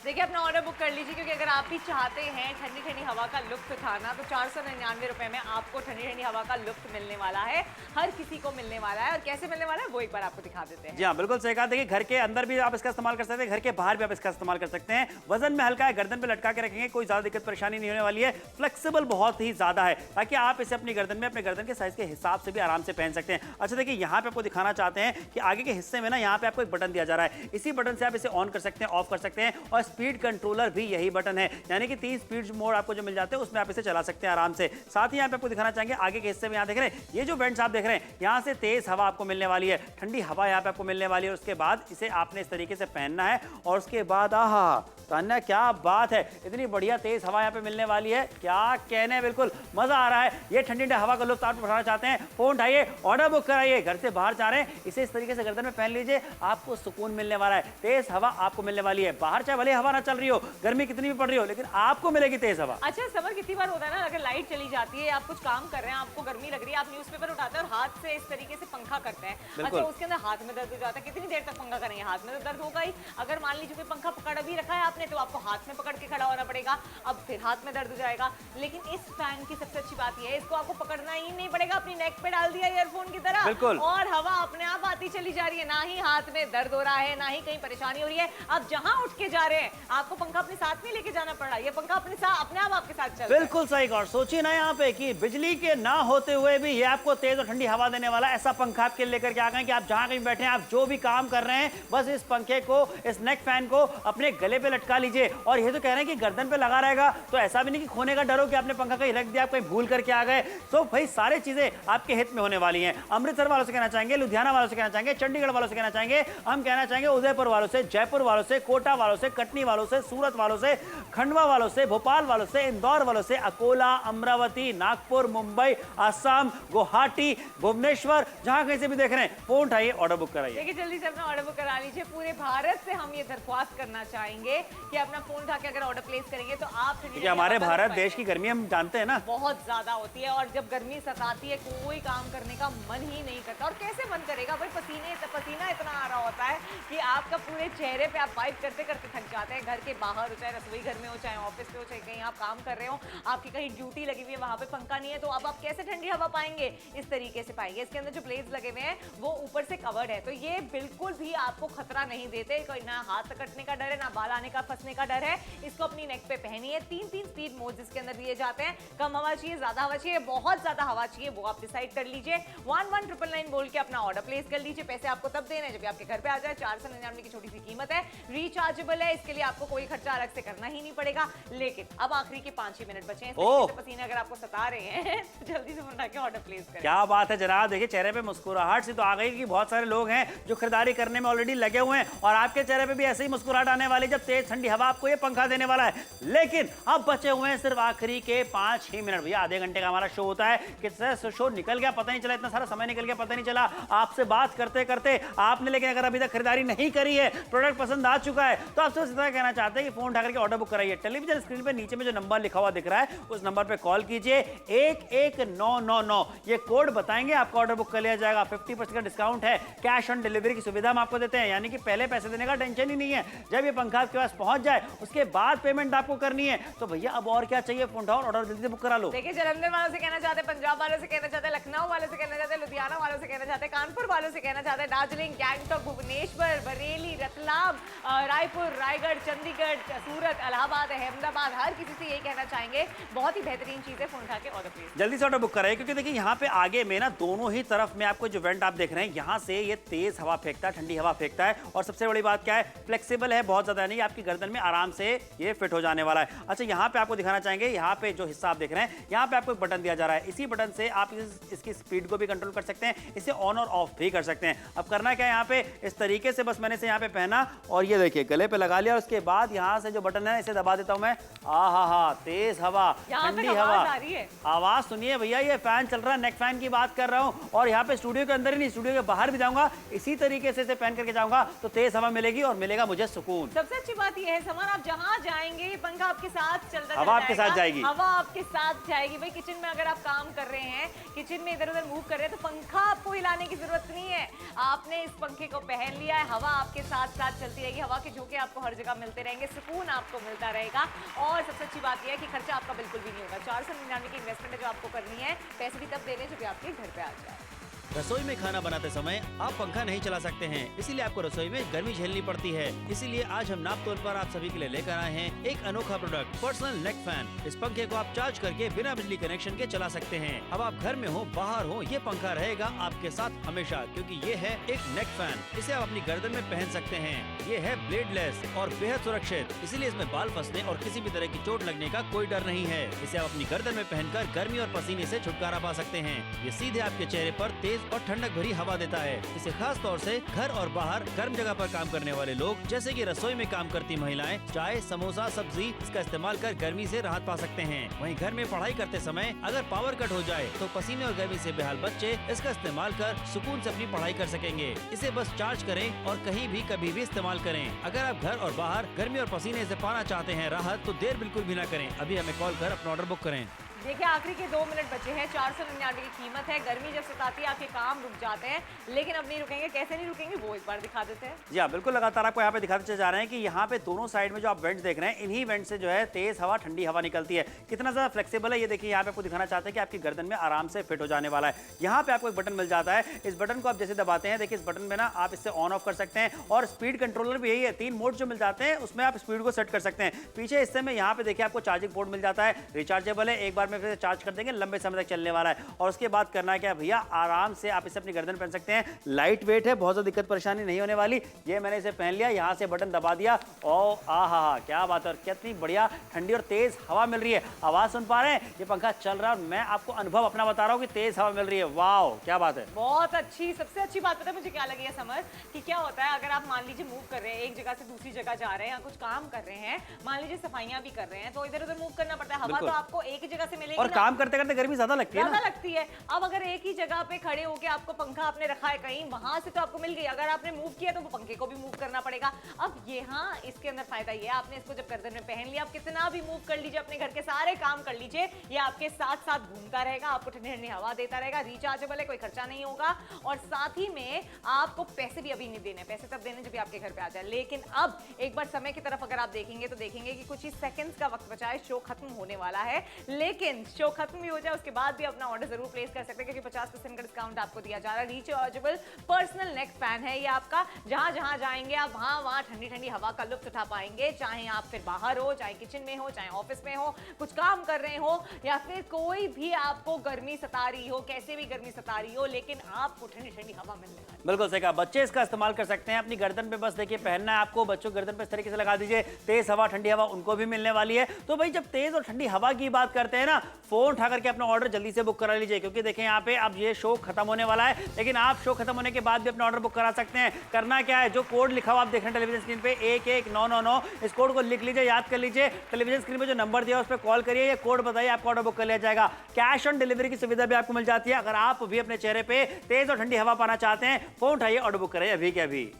देखिए अपना ऑर्डर बुक कर लीजिए, क्योंकि अगर आप भी चाहते हैं ठंडी ठंडी हवा का लुत्फ उठाना, तो 499 रुपए में आपको ठंडी ठंडी हवा का लुत्फ मिलने वाला है, हर किसी को मिलने वाला है। और कैसे मिलने वाला है वो एक बार आपको दिखा देते हैं। जी हाँ, बिल्कुल सही कहा। देखिए घर के अंदर भी आप इसका इस्तेमाल कर सकते हैं, घर के बाहर भी आप इसका इस्तेमाल कर सकते हैं। वजन में हल्का है, गर्दन पे लटका के रखेंगे, कोई ज्यादा दिक्कत परेशानी नहीं होने वाली है। फ्लेक्सिबल बहुत ही ज्यादा है, ताकि आप इसे अपनी गर्दन में अपने गर्दन के साइज के हिसाब से भी आराम से पहन सकते हैं। अच्छा देखिए यहाँ पे आपको दिखाना चाहते हैं कि आगे के हिस्से में ना यहाँ पे आपको एक बटन दिया जा रहा है, इसी बटन से आप इसे ऑन कर सकते हैं, ऑफ कर सकते हैं। और स्पीड कंट्रोलर भी यही बटन है, यानी कि 3 स्पीड मोड आपको जो मिल जाते हैं उसमें आप इसे चला सकते हैं आराम से। साथ ही यहाँ पे आपको दिखाना चाहेंगे आगे के हिस्से में, यहाँ देख रहे हैं ये जो वेंट्स आप देख रहे हैं, यहाँ से तेज हवा आपको मिलने वाली है, ठंडी हवा यहाँ पे आपको मिलने वाली है। उसके बाद इसे आपने इस तरीके से पहनना है और उसके बाद आहा तान्या क्या बात है, इतनी बढ़िया तेज हवा यहाँ पे मिलने वाली है, क्या कहने, बिल्कुल मजा आ रहा है। ये ठंडी ठंडी हवा का लुत्फ आप उठाना चाहते हैं, फोन उठाइए, ऑर्डर बुक कराइए। घर से बाहर जा रहे हैं, इसे इस तरीके से गर्दन में पहन लीजिए, आपको सुकून मिलने वाला है, तेज हवा आपको मिलने वाली है। बाहर चाहे भले हवा ना चल रही हो, गर्मी कितनी भी पड़ रही हो, लेकिन आपको मिलेगी तेज हवा। अच्छा समर कितनी बार होता है ना, अगर लाइट चली जाती है, आप कुछ काम कर रहे हैं, आपको गर्मी लग रही है, आप न्यूज़पेपर उठाते हैं और हाथ से इस तरीके से पंखा करते हैं। अच्छा उसके अंदर हाथ में दर्द हो जाता है, कितनी देर तक पंखा करेंगे, हाथ में तो दर्द होगा ही। अगर मान लीजिए कोई पंखा पकड़ भी रखा है आपने, तो आपको हाथ में पकड़ के खड़ा होना पड़ेगा, अब फिर हाथ में दर्द हो जाएगा। लेकिन इस फैन की सबसे अच्छी बात यह है, इसको आपको पकड़ना ही नहीं पड़ेगा, अपनी नेक पे डाल दिया ईयरफोन की तरह और हवा अपने आप आती चली जा रही है। ना ही हाथ में दर्द हो रहा है, ना ही कहीं परेशानी हो रही है। आप जहां उठ के जा रहे हैं, आपको पंखा अपने साथ में लेके जाना पड़ रहा है, ये पंखा अपने आप आपके साथ चल रहा है। बिल्कुल सही। और सोचिए ना यहाँ पे कि बिजली के ना होते हुए भी ये आपको तेज और ठंडी हवा देने वाला ऐसा पंखा आपके लेकर के आ गए कि आप जहां कहीं बैठे हैं, आप जो भी काम कर रहे हैं, बस इस पंखे को, इस नेक फैन को अपने गले पे लटका लीजिए। और ये तो कह रहे हैं कि गर्दन पे लगा रहेगा, तो ऐसा भी नहीं कि खोने का डर हो कि आपने पंखा कहीं रख दिया, आप कहीं भूल करके आ गए। तो भाई सारी चीजें आपके हित में होने वाली हैं। अमृतसर वालों से कहना चाहेंगे, लुधियाना वालों से कहना चाहेंगे, चंडीगढ़ वालों से कहना चाहेंगे, हम कहना चाहेंगे उदयपुर वालों से, जयपुर वालों से, कोटा वालों से, कटनी वालों से, सूरत वालों से, खंडवा वालों से, भोपाल वालों से, इंदौर वालों से, अकोला, अमरावती, नागपुर, मुंबई, असम, गुवाहाटी, भुवनेश्वर, जहां कहीं से भी देख रहे हैं, फोन उठाइए, ऑर्डर बुक कराइए। देखिए जल्दी से अपना ऑर्डर बुक करा लीजिए। पूरे भारत से हम ये दरख्वास्त करना चाहेंगे कि अपना फोन उठा के अगर ऑर्डर प्लेस करेंगे तो आप, हमारे भारत देश की गर्मी हम जानते हैं ना, बहुत ज्यादा होती है, और जब गर्मी सताती है कोई काम करने का मन ही नहीं करता। और कैसे मन करेगा भाई, पसीना इतना आ रहा होता है कि आपका पूरे चेहरे पे आप वाइप करते करते थक जाते हैं। घर के बाहर हो, चाहे रसोई घर में हो, चाहे ऑफिस पे हो, चाहे कहीं आप काम कर रहे हो, आपकी कहीं ड्यूटी लगी हुई है, वहां पे पंखा नहीं है, तो अब आप कैसे ठंडी हवा पाएंगे? इस तरीके से पाएंगे। इसके अंदर जो ब्लेड्स लगे हुए हैं वो ऊपर से कवर्ड है, तो ये बिल्कुल भी आपको खतरा नहीं देते। कोई ना हाथ कटने का डर है, ना बाल आने का, फंसने का डर है। इसको अपनी नेक पे पहनिए। 3 स्पीड मोड इसके अंदर दिए जाते हैं, कम हवा चाहिए, ज्यादा हवा चाहिए, बहुत ज्यादा हवा चाहिए, वो आप डिसाइड कर लीजिए। 1199 बोल के अपना ऑर्डर प्लेस कर लीजिए। पैसे आपको तब देने जब आपके घर पे आ जाए। 499 की छोटी सी कीमत है, रिचार्जेबल है। इसके लिए लिए आपको कोई खर्चा अलग से करना ही नहीं पड़ेगा। लेकिन अब आखिरी के 5 ही मिनट बचे हैं, पसीने अगर आपको सता रहे हैं तो जल्दी से बना के ऑर्डर प्लेस करें। क्या बात है जनाब, देखिए चेहरे पे मुस्कुराहट सी तो आ गई कि बहुत सारे लोग हैं जो खरीदारी करने में ऑलरेडी लगे हुए हैं और आपके चेहरे पे भी ऐसे ही मुस्कुराहट आने वाली जब तेज ठंडी हवा आपको ये पंखा देने वाला है। लेकिन अब बचे हुए हैं सिर्फ आखिरी के 5 ही मिनट। भैया आधे घंटे का हमारा शो होता है, कितना शो निकल गया पता नहीं चला, इतना सारा समय निकल गया पता नहीं चला आपसे बात करते करते आपने। लेकिन अगर अभी तक खरीदारी नहीं करी है, प्रोडक्ट पसंद आ चुका है, तो आपसे इतना कहना चाहते हैं कि फोन उठा करके ऑर्डर बुक कराइए। टेलीविजन स्क्रीन पे नीचे में जो नंबर लिखा हुआ दिख रहा है उस नंबर पे कॉल कीजिए, 11999 ये कोड बताएंगे, आपका ऑर्डर बुक कर लिया जाएगा। 50% का डिस्काउंट है, कैश ऑन डिलीवरी की सुविधा हम आपको देते हैं, यानी कि पहले पैसे देने का टेंशन ही नहीं है। जब ये पंखा आपके पास पहुंच जाए उसके बाद पेमेंट आपको करनी है। तो भैया अब और क्या चाहिए, फोन उठाओ ऑर्डर जल्दी से बुक करा लो। देखिए जलंधर वालों से कहना चाहते हैं, पंजाब वालों से कहना चाहते हैं, लखनऊ वालों से कहना चाहते हैं, लुधियाना वालों से कहना चाहते हैं, कानपुर वालों से कहना चाहते हैं, दार्जिलिंग, गैंगटॉक, भुवनेश्वर, बरेली, रतलाम, रायपुर, रायगढ़, चंडीगढ़, सूरत, इलाहाबाद, अहमदाबाद, हर किसी से यही कहना चाहेंगे बहुत ही बेहतरीन चीज है, फोन उठा के ऑर्डर प्लेस जल्दी से ऑर्डर बुक कराइए। क्योंकि देखिए यहाँ पे आगे में ना दोनों ही तरफ में आपको जो वेंट आप देख रहे हैं, यहाँ से ये तेज हवा फेंकता है, ठंडी हवा फेंकता है। और सबसे बड़ी बात क्या है, फ्लेक्सिबल है बहुत ज्यादा, नहीं आपकी गर्दन में आराम से ये फिट हो जाने वाला है। अच्छा यहाँ पे आपको दिखाना चाहेंगे, यहाँ पे जो हिस्सा आप देख रहे हैं यहाँ पे आपको एक बटन दिया जा रहा है, इसी बटन से आप इसकी स्पीड को भी कंट्रोल कर सकते हैं, इसे ऑन और ऑफ भी कर सकते हैं। अब करना क्या है, यहाँ पे इस तरीके से बस मैंने इसे यहाँ पे पहना और ये देखिए गले पे लगा लिया। और उसके बाद यहाँ से जो बटन है इसे दबा देता हूँ मैं, आहा तेज हवा, ठंडी हवा, आवाज सुनिए भैया। ये फैन चल रहा है, नेक फैन की बात कर रहा हूँ, और यहाँ पे स्टूडियो के अंदर ही नहीं स्टूडियो के बाहर भी जाऊंगा, इसी तरीके से इसे पहन करके जाऊंगा तो तेज हवा मिलेगी और मिलेगा मुझे सुकून। सबसे अच्छी बात यह है समर, आप जहाँ जाएंगे ये पंखा आपके साथ चलता हवा आपके साथ जाएगी, हवा आपके साथ जाएगी। भाई किचन में अगर आप काम कर रहे हैं, किचन में इधर उधर मूव कर रहे हैं, तो पंखा आपको हिलाने की जरूरत नहीं है, आपने इस पंखे को पहन लिया है, हवा आपके साथ साथ चलती रहेगी, हवा के झोंके आपको हर जगह मिलते रहेंगे, सुकून आपको मिलता रहेगा। और सबसे अच्छी बात यह है कि खर्चा आपका बिल्कुल भी नहीं होगा। 499 की इन्वेस्टमेंट है जो आपको करनी है, पैसे भी तब देने जब आपके घर पे आ जाए। रसोई में खाना बनाते समय आप पंखा नहीं चला सकते हैं, इसीलिए आपको रसोई में गर्मी झेलनी पड़ती है। इसीलिए आज हम नाप तोल पर आप सभी के लिए लेकर आए हैं एक अनोखा प्रोडक्ट, पर्सनल नेक फैन। इस पंखे को आप चार्ज करके बिना बिजली कनेक्शन के चला सकते हैं। अब आप घर में हो बाहर हो, ये पंखा रहेगा आपके साथ हमेशा, क्योंकि ये है एक नेक फैन। इसे आप अपनी गर्दन में पहन सकते हैं। ये है ब्लेडलेस और बेहद सुरक्षित, इसीलिए इसमें बाल फंसने और किसी भी तरह की चोट लगने का कोई डर नहीं है। इसे आप अपनी गर्दन में पहनकर गर्मी और पसीने से छुटकारा पा सकते हैं। ये सीधे आपके चेहरे पर तेज और ठंडक भरी हवा देता है। इसे खास तौर से घर और बाहर गर्म जगह पर काम करने वाले लोग, जैसे कि रसोई में काम करती महिलाएं, चाय, समोसा, सब्जी, इसका इस्तेमाल कर गर्मी से राहत पा सकते हैं। वहीं घर में पढ़ाई करते समय अगर पावर कट हो जाए तो पसीने और गर्मी से बेहाल बच्चे इसका इस्तेमाल कर सुकून से अपनी पढ़ाई कर सकेंगे। इसे बस चार्ज करें और कहीं भी कभी भी इस्तेमाल करें। अगर आप घर और बाहर गर्मी और पसीने से पाना चाहते हैं राहत, तो देर बिल्कुल भी न करें, अभी हमें कॉल कर अपना ऑर्डर बुक करें। देखिए आखिरी के 2 मिनट बचे हैं, 499 की कीमत है। गर्मी जब सताती है आपके काम रुक जाते हैं, लेकिन अब नहीं रुकेंगे। कैसे नहीं रुकेंगे वो एक बार दिखा देते हैं। जी हाँ बिल्कुल, लगातार आपको यहाँ पे दिखाते जा रहे हैं कि यहाँ पे दोनों साइड में जो आप वेंट्स देख रहे हैं, इन्हीं वेंट से जो है तेज हवा, ठंडी हवा निकलती है। कितना ज्यादा फ्लेक्सिबल है ये देखिए, यहाँ पे आपको दिखाना चाहते हैं कि आपकी गर्दन में आराम से फिट हो जाने वाला है। यहाँ पे आपको एक बटन मिल जाता है, इस बटन को आप जैसे दबाते हैं, देखिए इस बटन में ना आप इससे ऑन ऑफ कर सकते हैं। और स्पीड कंट्रोलर भी यही है, 3 मोड जो मिल जाते हैं उसमें आप स्पीड को सेट कर सकते हैं। पीछे हिस्से में यहाँ पे देखिए आपको चार्जिंग पोर्ट मिल जाता है, रिचार्जेबल है, एक बार में फिर चार्ज कर देंगे, लंबे समय तक चलने वाला है। और उसके बाद करना क्या भैया, आराम से आप इसे अपनी गर्दन पहन सकते हैं। लाइट वेट है, बहुत ज्यादा दिक्कत परेशानी नहीं होने वाली। ये मैंने इसे पहन लिया, यहाँ से बटन दबा दिया, ओ आहा क्या बात है, और कितनी बढ़िया ठंडी और तेज हवा मिल रही है। आवाज सुन पा रहे हैं, ये पंखा चल रहा है और मैं आपको अनुभव अपना बता रहा हूँ कि तेज हवा मिल रही है। वाह क्या बात है, बहुत अच्छी। सबसे अच्छी बात पता है मुझे क्या लगी है समर, कि क्या होता है अगर आप मान लीजिए मूव कर रहे हैं, एक जगह से दूसरी जगह जा रहे हैं या कुछ काम कर रहे हैं, मान लीजिए सफाइयां भी कर रहे हैं, तो इधर उधर मूव करना पड़ता है। हवा तो आपको एक ही जगह से मिलेगी और काम करते करते गर्मी ज्यादा लगती है। अब अगर एक ही जगह पे खड़े होके आपको पंखा आपने रखा है कहीं, वहां से तो आपको मिल गई, अगर आपने मूव किया तो वो पंखे को भी मूव करना पड़ेगा। अब ये हाँ इसके अंदर फायदा ये है, आपने इसको जब गर्दन में पहन लिया, आप कितना भी मूव कर लीजिए, अपने घर के सारे काम कर लीजिए, ये आपके साथ साथ घूमता रहेगा, आपको ठंडी ठंडी हवा देता रहेगा, रिचार्जेबल है, कोई खर्चा नहीं होगा। और साथ ही में आपको पैसे भी अभी नहीं देने, पैसे तब देने जब आपके घर पे आ जाए। लेकिन अब एक बार समय की तरफ अगर आप देखेंगे तो देखेंगे कि कुछ ही सेकंड्स का वक्त बचा है, शो खत्म होने वाला है। लेकिन लेकिन शो खत्म भी हो जाए उसके बाद भी अपना ऑर्डर जरूर प्लेस कर सकते हैं, क्योंकि 50% का डिस्काउंट आपको दिया जा रहा है। रिचार्जेबल पर्सनल नेक फैन है ये आपका, जहां जहां जाएंगे आप वहां ठंडी ठंडी हवा का लुत्फ उठा पाएंगे। चाहे आप फिर बाहर हो, चाहे किचन में हो, चाहे ऑफिस में हो, कुछ काम कर रहे हो, या फिर कोई भी आपको गर्मी सता रही हो, कैसे भी गर्मी सता रही हो, लेकिन आपको ठंडी ठंडी हवा मिलने वाली है। बिल्कुल सही कहा। बच्चे इसका इस्तेमाल कर सकते हैं अपनी गर्दन पे, बस देखिए पहनना है आपको, बच्चों की गर्दन पे इस तरीके से लगा दीजिए, तेज हवा ठंडी हवा उनको भी मिलने वाली है। तो भाई जब तेज और ठंडी हवा की बात करते हैं ना, फोन उठा करके अपना ऑर्डर जल्दी से बुक करा लीजिए, क्योंकि देखिए यहाँ पे अब ये शो खत्म होने वाला है, लेकिन आप शो खत्म होने के बाद भी अपना ऑर्डर बुक करा सकते हैं। करना क्या है, जो कोड लिखा हुआ आप देख रहे हैं टेलीविजन स्क्रीन पे 11999, इस कोड को लिख लीजिए, याद कर लीजिए, टेलीविजन स्क्रीन पे जो नंबर दिया है उस पर कॉल करिए, ये कोड बताइए, आपका ऑर्डर बुक कर लिया जाएगा। कैश ऑन डिलीवरी की सुविधा भी आपको मिल जाती है। अगर आप भी अपने चेहरे पे तेज और ठंडी हवा पाना चाहते हैं, फोन उठाइए, ऑर्डर बुक करिए अभी के अभी।